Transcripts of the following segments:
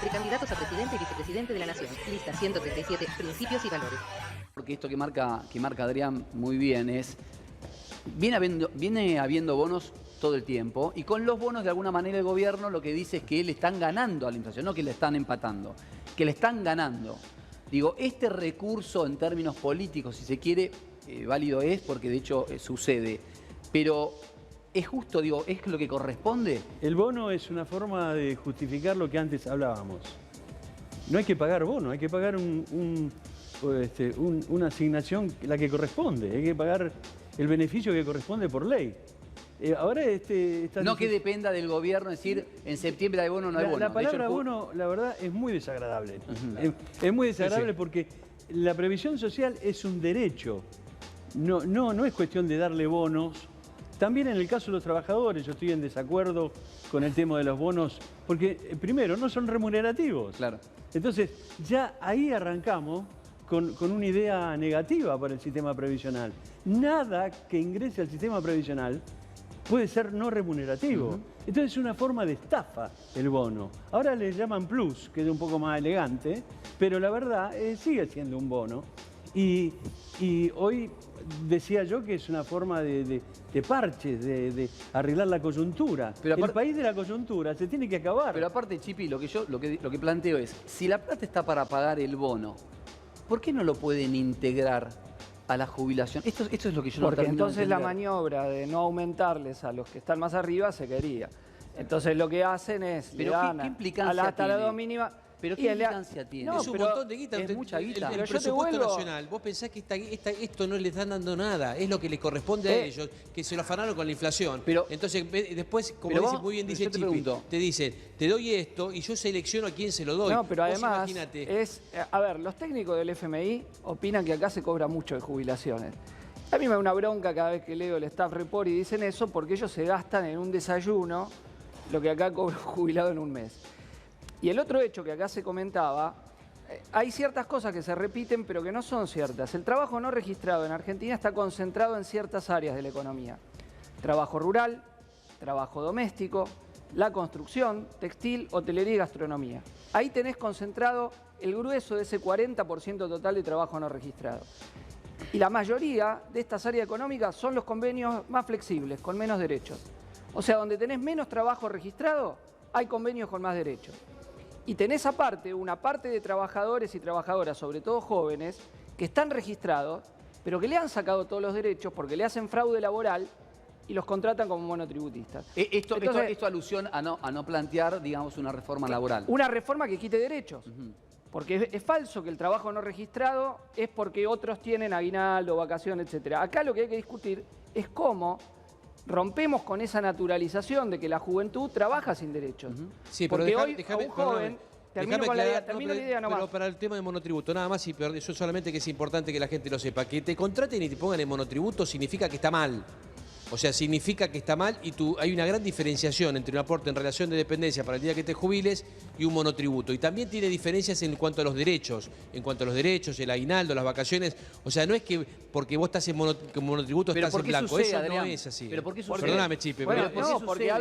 precandidatos a presidente y vicepresidente de la Nación. Lista 137, principios y valores. Porque esto que marca Adrián muy bien es, viene habiendo bonos todo el tiempo, y con los bonos de alguna manera el gobierno lo que dice es que le están ganando a la inflación, no que le están empatando, que le están ganando. Digo, este recurso en términos políticos, si se quiere, válido es, porque de hecho sucede, pero ¿es justo, digo, es lo que corresponde? El bono es una forma de justificar lo que antes hablábamos. No hay que pagar bono, hay que pagar una asignación, la que corresponde, hay que pagar el beneficio que corresponde por ley. Ahora no que dependa del gobierno, es decir, en septiembre hay bono o no hay bono. La palabra bono, la verdad, es muy desagradable. Es muy desagradable porque la previsión social es un derecho. No es cuestión de darle bonos. También en el caso de los trabajadores, yo estoy en desacuerdo con el tema de los bonos, porque primero, no son remunerativos. Claro. Entonces, ya ahí arrancamos con una idea negativa para el sistema previsional. Nada que ingrese al sistema previsional puede ser no remunerativo. Entonces es una forma de estafa el bono. Ahora le llaman plus, que es un poco más elegante, pero la verdad sigue siendo un bono. Y hoy decía yo que es una forma de parches, de arreglar la coyuntura. Pero el país de la coyuntura se tiene que acabar. Pero aparte, Chipi, lo que planteo es, si la plata está para pagar el bono, ¿por qué no lo pueden integrar a la jubilación? Esto es lo que yo no termino de entender. Porque entonces la maniobra de no aumentarles a los que están más arriba se quería. Entonces lo que hacen es, ¿pero qué implicancia hasta la tiene? dos mínima... ¿Pero qué implicancia tiene? No, es un montón de guita. Es mucha guita. El presupuesto nacional, vos pensás que esto no le están dando nada, es lo que les corresponde a ellos, que se lo afanaron con la inflación. Pero, entonces, después, como muy bien dice Chipi, te dicen, te doy esto y yo selecciono a quién se lo doy. No, pero además, imagínate. a ver, los técnicos del FMI opinan que acá se cobra mucho de jubilaciones. A mí me da una bronca cada vez que leo el staff report y dicen eso, porque ellos se gastan en un desayuno lo que acá cobra un jubilado en un mes. Y el otro hecho que acá se comentaba, hay ciertas cosas que se repiten pero que no son ciertas. El trabajo no registrado en Argentina está concentrado en ciertas áreas de la economía. Trabajo rural, trabajo doméstico, la construcción, textil, hotelería y gastronomía. Ahí tenés concentrado el grueso de ese 40% total de trabajo no registrado. Y la mayoría de estas áreas económicas son los convenios más flexibles, con menos derechos. O sea, donde tenés menos trabajo registrado, hay convenios con más derechos. Y tenés aparte una parte de trabajadores y trabajadoras, sobre todo jóvenes, que están registrados, pero que le han sacado todos los derechos porque le hacen fraude laboral y los contratan como monotributistas. Esto alusión a no plantear, digamos, una reforma laboral. Una reforma que quite derechos. Porque es falso que el trabajo no registrado es porque otros tienen aguinaldo, vacaciones, etc. Acá lo que hay que discutir es cómo rompemos con esa naturalización de que la juventud trabaja sin derechos. Sí, porque pero hoy a un joven, termino la idea nomás. Pero para el tema de monotributo, nada más, y yo solamente que es importante que la gente lo sepa, que te contraten y te pongan en monotributo significa que está mal. O sea, significa que está mal y hay una gran diferenciación entre un aporte en relación de dependencia para el día que te jubiles y un monotributo. Y también tiene diferencias en cuanto a los derechos. El aguinaldo, las vacaciones. O sea, no es que porque vos estás en monotributo estás en blanco. Sucede, eso Adrián? no es así. ¿Pero por qué sucede? Perdóname, Chipe. Bueno, pero no, porque ha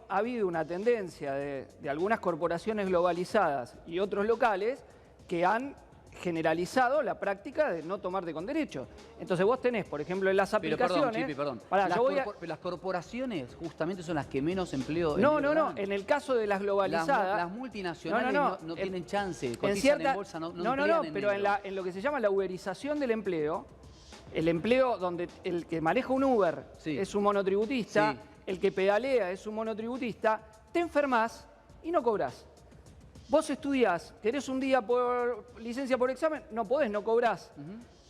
habido una tendencia de algunas corporaciones globalizadas y otros locales que han generalizado la práctica de no tomarte con derechos. Entonces vos tenés, por ejemplo, en las aplicaciones... Perdón. Las corporaciones justamente son las que menos empleo... No. En el caso de las globalizadas... Las multinacionales no tienen chance. En bolsa, pero en lo que se llama la uberización del empleo, el empleo donde el que maneja un Uber es un monotributista, el que pedalea es un monotributista, te enfermas y no cobrás. Vos estudiás, querés un día por licencia por examen, no podés, no cobrás.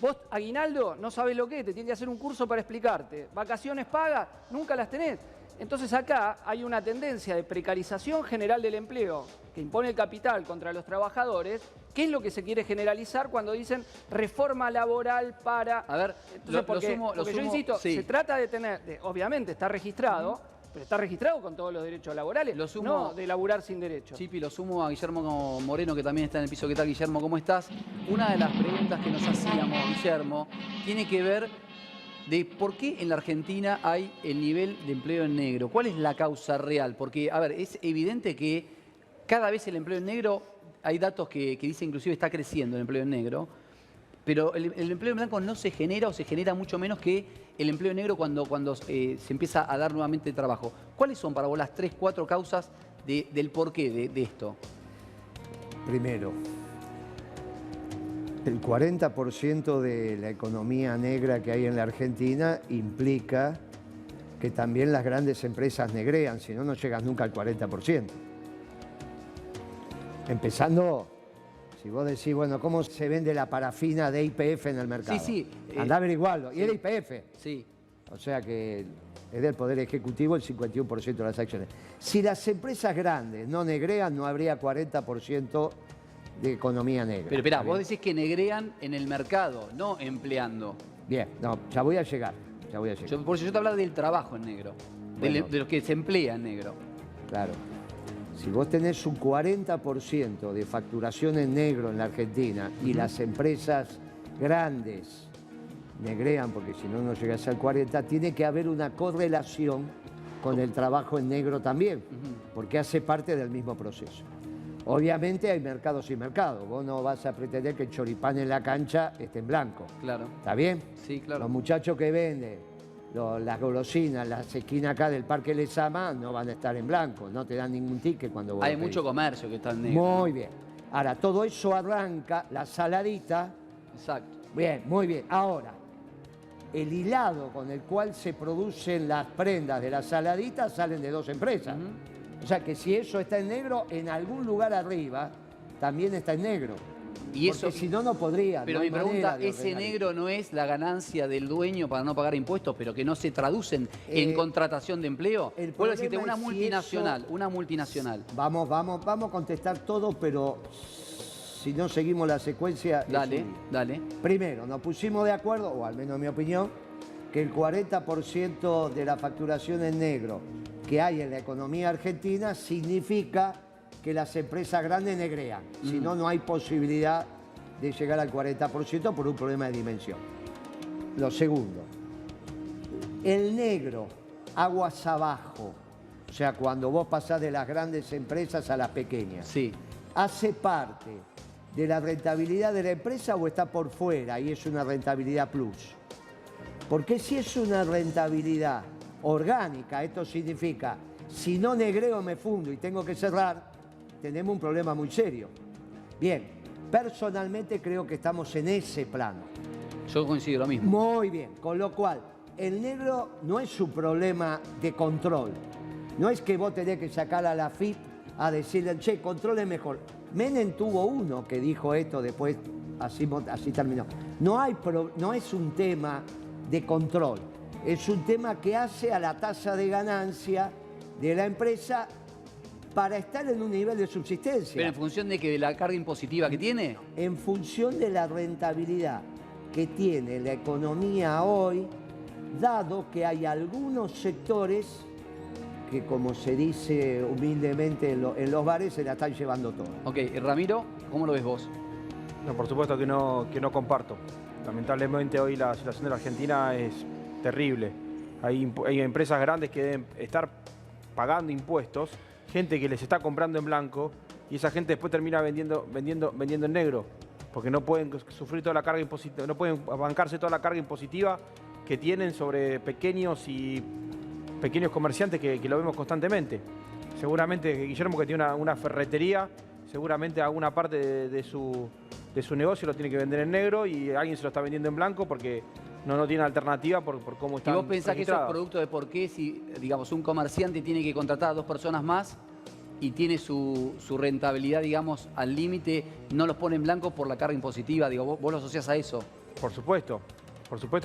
Vos, aguinaldo, no sabés lo que es, te tienen que hacer un curso para explicarte. Vacaciones pagas, nunca las tenés. Entonces acá hay una tendencia de precarización general del empleo que impone el capital contra los trabajadores, que es lo que se quiere generalizar cuando dicen reforma laboral para... A ver, porque yo insisto, se trata de tener, obviamente está registrado, pero está registrado con todos los derechos laborales, no de laburar sin derechos. Chipi, lo sumo a Guillermo Moreno, que también está en el piso. ¿Qué tal, Guillermo? ¿Cómo estás? Una de las preguntas que nos hacíamos, Guillermo, tiene que ver de por qué en la Argentina hay el nivel de empleo en negro. ¿Cuál es la causa real? Porque, a ver, es evidente que cada vez el empleo en negro, hay datos que dicen inclusive está creciendo el empleo en negro, pero el empleo en blanco no se genera o se genera mucho menos que el empleo en negro cuando se empieza a dar nuevamente trabajo. ¿Cuáles son para vos las 3, 4 causas del porqué de esto? Primero, el 40% de la economía negra que hay en la Argentina implica que también las grandes empresas negrean, si no, no llegas nunca al 40%. Empezando, si vos decís, bueno, ¿cómo se vende la parafina de YPF en el mercado? Sí. Andá a averiguarlo. Sí. Y era YPF. Sí. O sea que es del Poder Ejecutivo el 51% de las acciones. Si las empresas grandes no negrean, no habría 40% de economía negra. Pero esperá, ¿Está vos bien? decís que negrean en el mercado, no empleando. Bien, no, ya voy a llegar. Por eso yo te hablaba del trabajo en negro, Bueno. de los que se emplea en negro. Claro. Si vos tenés un 40% de facturación en negro en la Argentina y las empresas grandes negrean, porque si no, no llegás al 40%, tiene que haber una correlación con el trabajo en negro también, porque hace parte del mismo proceso. Obviamente hay mercados y mercados. Vos no vas a pretender que el choripán en la cancha esté en blanco. Claro. ¿Está bien? Sí, claro. Los muchachos que venden las golosinas, las esquinas acá del Parque Lezama, no van a estar en blanco, no te dan ningún ticket cuando vos Hay lo pedís. mucho comercio que está en negro. Muy bien. Ahora, todo eso arranca, la saladita. Exacto. Bien, muy bien. Ahora, el hilado con el cual se producen las prendas de la saladita salen de 2 empresas. O sea que si eso está en negro, en algún lugar arriba también está en negro. Y porque eso, si no, no podría. pero no mi hay manera pregunta, de ¿ese ordenar. negro no es la ganancia del dueño para no pagar impuestos, pero que no se traducen en contratación de empleo? el Puedo decirte, problema es una multinacional. Vamos a contestar todo, pero si no seguimos la secuencia... es Dale, un lío. dale. Primero, nos pusimos de acuerdo, o al menos en mi opinión, que el 40% de la facturación en negro que hay en la economía argentina significa que las empresas grandes negrean. Si no, no hay posibilidad de llegar al 40% por un problema de dimensión. Lo segundo, el negro, aguas abajo, o sea, cuando vos pasás de las grandes empresas a las pequeñas, Sí. ¿hace parte de la rentabilidad de la empresa o está por fuera y es una rentabilidad plus? Porque si es una rentabilidad orgánica, esto significa, si no negreo me fundo y tengo que cerrar, tenemos un problema muy serio. Bien, personalmente creo que estamos en ese plano. Yo coincido lo mismo. Muy bien, con lo cual, el negro no es un problema de control. No es que vos tenés que sacar a la FIP a decirle, che, controle mejor. Menem tuvo uno que dijo esto, después así terminó. No es un tema de control, es un tema que hace a la tasa de ganancia de la empresa para estar en un nivel de subsistencia. Pero en función de la carga impositiva que tiene. En función de la rentabilidad que tiene la economía hoy, dado que hay algunos sectores que, como se dice humildemente en los bares, se la están llevando todo. Ok, Ramiro, ¿cómo lo ves vos? No, por supuesto que no comparto. Lamentablemente hoy la situación de la Argentina es terrible. Hay empresas grandes que deben estar pagando impuestos, gente que les está comprando en blanco y esa gente después termina vendiendo en negro, porque no pueden sufrir toda la carga impositiva, no pueden bancarse toda la carga impositiva que tienen sobre pequeños comerciantes que lo vemos constantemente. Seguramente Guillermo, que tiene una ferretería, seguramente alguna parte de su negocio lo tiene que vender en negro y alguien se lo está vendiendo en blanco porque no tiene alternativa por cómo ¿Y están vos pensás que eso es registradas. producto de por qué si, digamos, un comerciante tiene que contratar a 2 personas más y tiene su rentabilidad, digamos, al límite, no los pone en blanco por la carga impositiva? Digo, vos lo asociás a eso. Por supuesto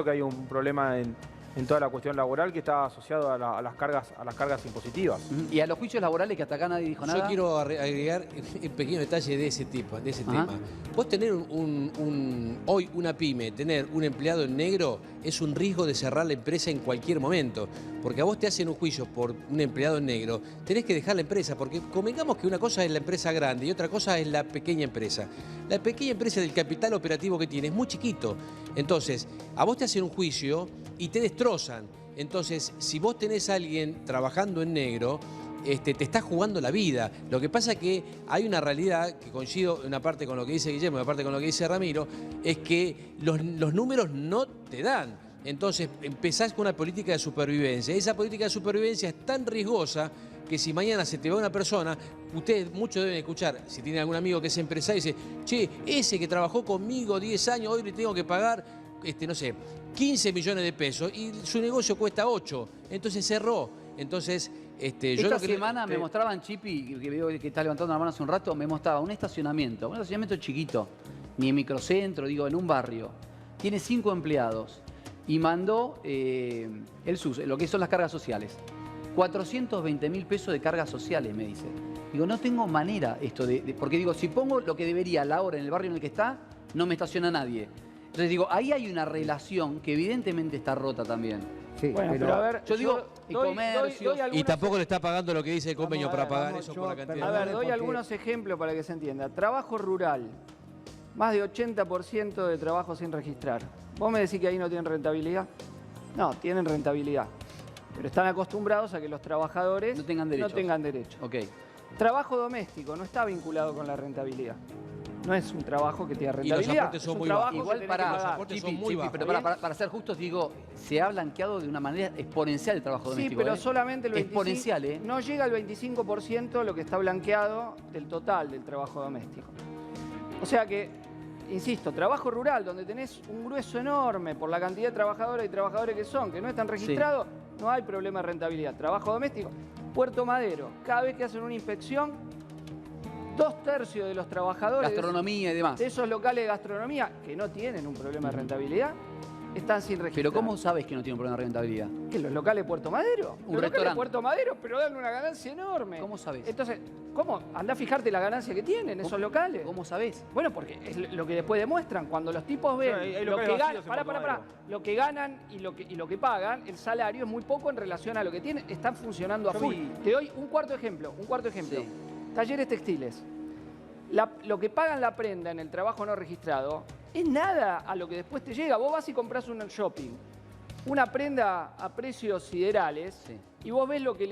que hay un problema en toda la cuestión laboral que está asociado a las cargas impositivas. Y a los juicios laborales, que hasta acá nadie dijo nada. Yo quiero agregar un pequeño detalle de ese tema. Vos tener hoy una pyme, tener un empleado en negro, es un riesgo de cerrar la empresa en cualquier momento. Porque a vos te hacen un juicio por un empleado en negro, tenés que dejar la empresa. Porque convengamos que una cosa es la empresa grande y otra cosa es la pequeña empresa. La pequeña empresa, del capital operativo que tiene, es muy chiquito. Entonces, a vos te hacen un juicio y te destrozan. Entonces, si vos tenés a alguien trabajando en negro, te está jugando la vida. Lo que pasa es que hay una realidad, que coincido en una parte con lo que dice Guillermo y una parte con lo que dice Ramiro, es que los números no te dan. Entonces empezás con una política de supervivencia. Esa política de supervivencia es tan riesgosa que si mañana se te va una persona, ustedes muchos deben escuchar, si tienen algún amigo que es empresario, dice, che, ese que trabajó conmigo 10 años, hoy le tengo que pagar, no sé, 15 millones de pesos y su negocio cuesta 8, entonces cerró. Entonces, yo esta semana me mostraban, Chipi, que veo que está levantando la mano hace un rato, me mostraba un estacionamiento chiquito, ni en microcentro, digo, en un barrio. Tiene 5 empleados y mandó el SUS, lo que son las cargas sociales. 420.000 pesos de cargas sociales, me dice. Digo, no tengo manera esto porque digo, si pongo lo que debería a la hora en el barrio en el que está, no me estaciona nadie. Entonces digo, ahí hay una relación que evidentemente está rota también. Sí, bueno, pero a ver, yo digo, y comercios. Y tampoco le está pagando lo que dice el convenio para pagar eso por la cantidad. A ver, doy algunos ejemplos para que se entienda. Trabajo rural, más de 80% de trabajo sin registrar. ¿Vos me decís que ahí no tienen rentabilidad? No, tienen rentabilidad. Pero están acostumbrados a que los trabajadores no tengan derecho. Ok. Trabajo doméstico no está vinculado con la rentabilidad. No es un trabajo que tenga rentabilidad. Y los aportes son muy bajos. Igual pero para ser justos, digo, se ha blanqueado de una manera exponencial el trabajo doméstico. Sí, pero solamente el 25%. Exponencial, ¿eh? No llega al 25% lo que está blanqueado del total del trabajo doméstico. O sea que, insisto, trabajo rural, donde tenés un grueso enorme por la cantidad de trabajadoras y trabajadores que no están registrados, no hay problema de rentabilidad. Trabajo doméstico, Puerto Madero, cada vez que hacen una inspección, 2/3 de los trabajadores gastronomía y demás. De esos locales de gastronomía que no tienen un problema de rentabilidad, están sin registrar. Pero ¿cómo sabes que no tiene un problema de rentabilidad? ¿Que los locales de Puerto Madero? Un Los locales de restaurante. Puerto Madero, pero dan una ganancia enorme. ¿Cómo sabes? Entonces, ¿cómo? Andá a fijarte la ganancia que tienen esos locales. ¿Cómo sabes? Bueno, porque es lo que después demuestran. Cuando los tipos ven hay lo locales que ganan, vacíos en Puerto Madero. lo que ganan y lo que pagan, el salario es muy poco en relación a lo que tienen. Están funcionando a full. Te doy un cuarto ejemplo. Sí. Talleres textiles. Lo que pagan la prenda en el trabajo no registrado es nada a lo que después te llega. Vos vas y compras un shopping, una prenda a precios siderales, y vos ves lo que